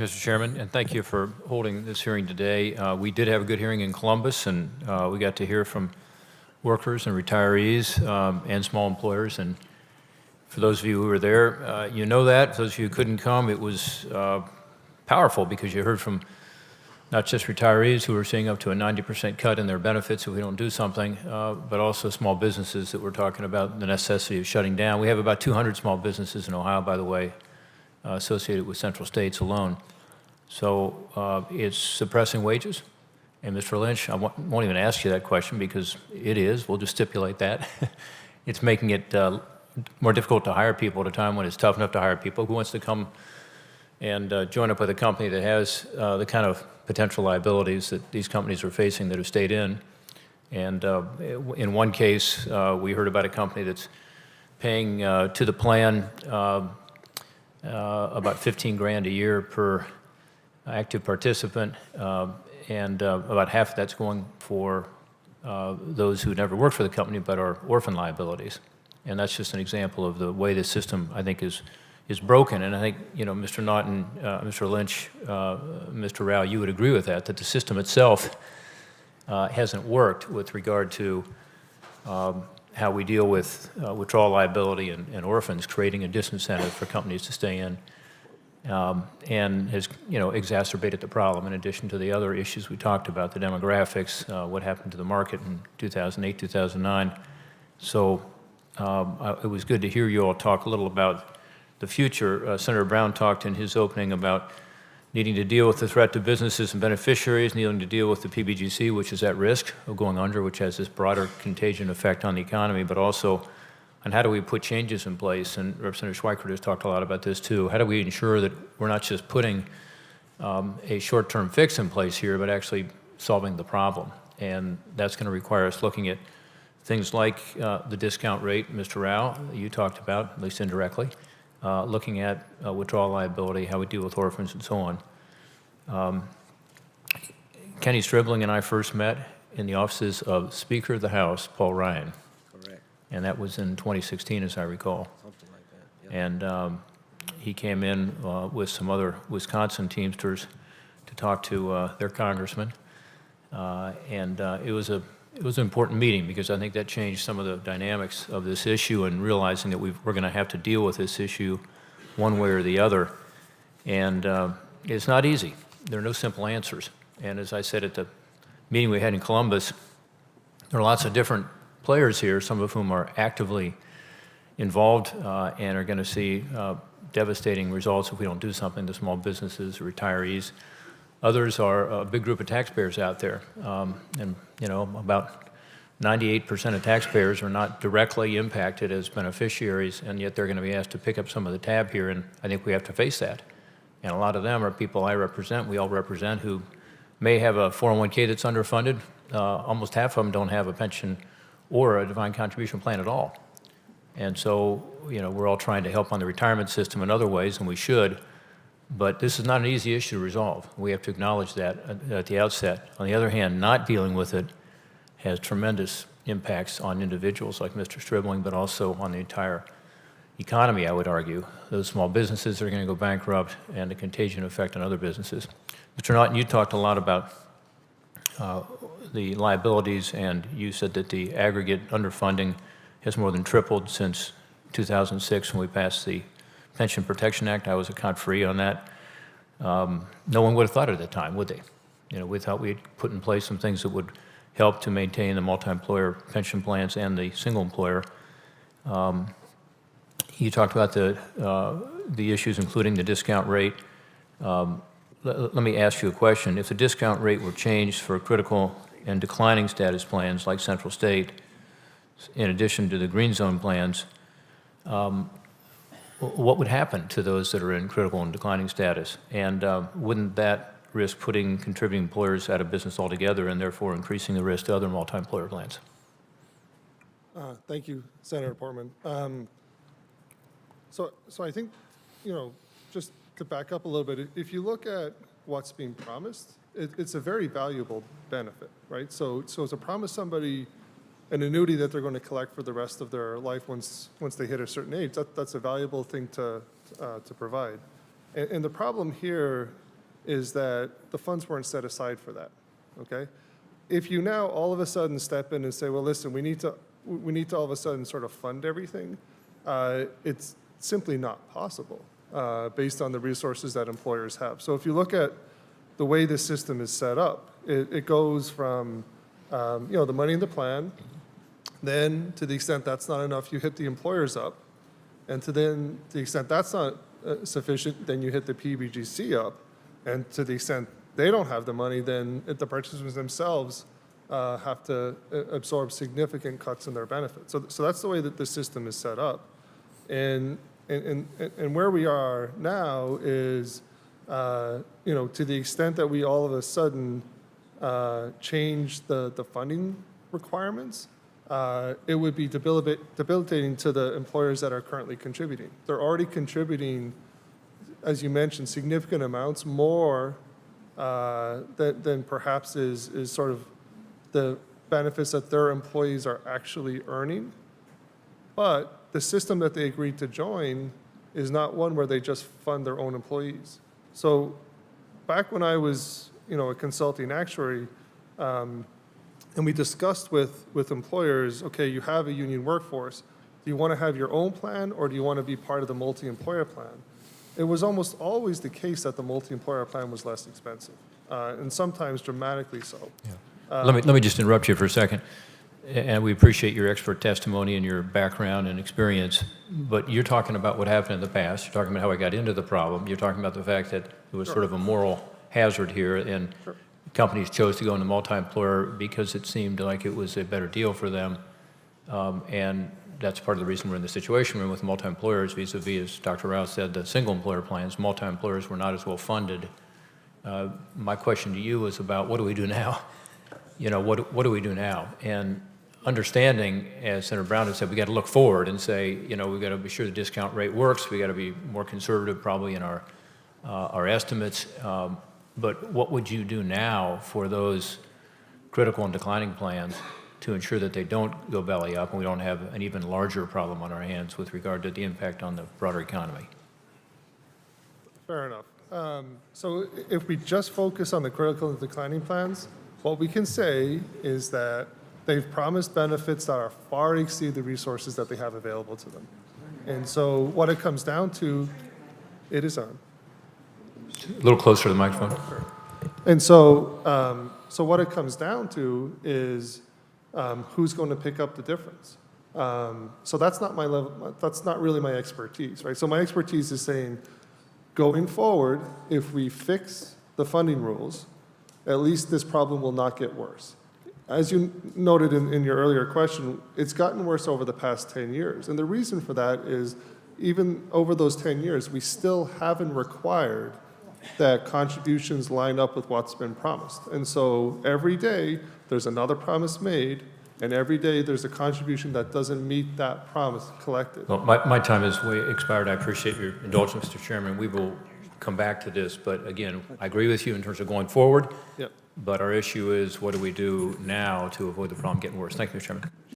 you, Mr. Chairman, and thank you for holding this hearing today. We did have a good hearing in Columbus, and we got to hear from workers and retirees and small employers. And for those of you who were there, you know that. For those of you who couldn't come, it was powerful because you heard from not just retirees who are seeing up to a 90% cut in their benefits if we don't do something, but also small businesses that we're talking about the necessity of shutting down. We have about 200 small businesses in Ohio, by the way, associated with Central States alone. So it's suppressing wages. And Mr. Lynch, I won't even ask you that question because it is. We'll just stipulate that. It's making it more difficult to hire people at a time when it's tough enough to hire people. Who wants to come and join up with a company that has the kind of potential liabilities that these companies are facing that have stayed in? And in one case, we heard about a company that's paying to the plan about 15 grand a year per active participant, and about half of that's going for those who never worked for the company but are orphan liabilities. And that's just an example of the way the system, I think, is broken. And I think, you know, Mr. Naughton, Mr. Lynch, Mr. Rao, you would agree with that the system itself hasn't worked with regard to how we deal with withdrawal liability and orphans, creating a disincentive for companies to stay in. And has, you know, exacerbated the problem in addition to the other issues we talked about, the demographics, what happened to the market in 2008, 2009. So it was good to hear you all talk a little about the future. Senator Brown talked in his opening about needing to deal with the threat to businesses and beneficiaries, needing to deal with the PBGC, which is at risk of going under, which has this broader contagion effect on the economy, but also on how do we put changes in place. And Representative Schweikert has talked a lot about this too. How do we ensure that we're not just putting a short-term fix in place here, but actually solving the problem? And that's going to require us looking at things like the discount rate, Mr. Rao, you talked about, at least indirectly, looking at withdrawal liability, how we deal with orphans, and so on. Kenny Stribling and I first met in the offices of Speaker of the House, Paul Ryan. And that was in 2016, as I recall. Something like that. Yep. And he came in with some other Wisconsin Teamsters to talk to their congressman. It was an important meeting because I think that changed some of the dynamics of this issue and realizing that we're going to have to deal with this issue one way or the other. And it's not easy. There are no simple answers. And as I said at the meeting we had in Columbus, there are lots of different players here, some of whom are actively involved and are going to see devastating results if we don't do something to small businesses, retirees. Others are a big group of taxpayers out there. And, you know, about 98% of taxpayers are not directly impacted as beneficiaries, and yet they're going to be asked to pick up some of the tab here, and I think we have to face that. And a lot of them are people I represent, we all represent, who may have a 401k that's underfunded. Almost half of them don't have a pension or a defined contribution plan at all. And so, you know, we're all trying to help on the retirement system in other ways, and we should, but this is not an easy issue to resolve. We have to acknowledge that at the outset. On the other hand, not dealing with it has tremendous impacts on individuals like Mr. Stribling, but also on the entire economy, I would argue. Those small businesses are going to go bankrupt, and the contagion effect on other businesses. Mr. Naughton, you talked a lot about the liabilities, and you said that the aggregate underfunding has more than tripled since 2006 when we passed the Pension Protection Act. I was a conferee on that. No one would have thought at that time, would they? You know, we thought we'd put in place some things that would help to maintain the multi-employer pension plans and the single employer. You talked about the issues, including the discount rate. Let me ask you a question. If the discount rate were changed for critical and declining status plans like Central State, in addition to the green zone plans, what would happen to those that are in critical and declining status? And wouldn't that risk putting contributing employers out of business altogether and therefore increasing the risk to other multi-employer plans? Thank you, Senator Portman. So I think, you know, just to back up a little bit, if you look at what's being promised, it's a very valuable benefit, right? So to promise somebody an annuity that they're going to collect for the rest of their life once they hit a certain age, that's a valuable thing to provide. And the problem here is that the funds weren't set aside for that, okay? If you now all of a sudden step in and say, well, listen, we need to all of a sudden sort of fund everything, it's simply not possible based on the resources that employers have. So if you look at the way the system is set up, it goes from the money in the plan, then to the extent that's not enough, you hit the employers up, and to the extent that's not sufficient, then you hit the PBGC up, and to the extent they don't have the money, then the participants themselves have to absorb significant cuts in their benefits. So that's the way that the system is set up. And where we are now is, to the extent that we all of a sudden change the funding requirements, it would be debilitating to the employers that are currently contributing. They're already contributing, as you mentioned, significant amounts more than perhaps is sort of the benefits that their employees are actually earning. But the system that they agreed to join is not one where they just fund their own employees. So back when I was, a consulting actuary, and we discussed with employers, okay, you have a union workforce. Do you want to have your own plan, or do you want to be part of the multi-employer plan? It was almost always the case that the multi-employer plan was less expensive, and sometimes dramatically so. Yeah. Let me just interrupt you for a second. And we appreciate your expert testimony and your background and experience, but you're talking about what happened in the past. You're talking about how I got into the problem. You're talking about the fact that it was sort of a moral hazard here, and companies chose to go into multi-employer because it seemed like it was a better deal for them. And that's part of the reason we're in the situation we're in with multi-employers vis-a-vis, as Dr. Rouse said, the single-employer plans. Multi-employers were not as well funded. My question to you is about what do we do now? What do we do now? And understanding, as Senator Brown has said, we got to look forward and say, we've got to be sure the discount rate works. We got to be more conservative probably in our estimates. But what would you do now for those critical and declining plans to ensure that they don't go belly up and we don't have an even larger problem on our hands with regard to the impact on the broader economy? Fair enough. So if we just focus on the critical and declining plans, what we can say is that they've promised benefits that are far exceed the resources that they have available to them. And so what it comes down to, it is on. A little closer to the microphone. And so, what it comes down to is who's going to pick up the difference. So that's not my level. That's not really my expertise, right? So my expertise is saying, going forward, if we fix the funding rules, at least this problem will not get worse. As you noted in your earlier question, it's gotten worse over the past 10 years. And the reason for that is even over those 10 years, we still haven't required that contributions line up with what's been promised. And so every day there's another promise made, and every day there's a contribution that doesn't meet that promise collected. Well, my time has expired. I appreciate your indulgence, Mr. Chairman. We will come back to this, but again, I agree with you in terms of going forward. Yep. But our issue is, what do we do now to avoid the problem getting worse? Thank you, Mr. Chairman.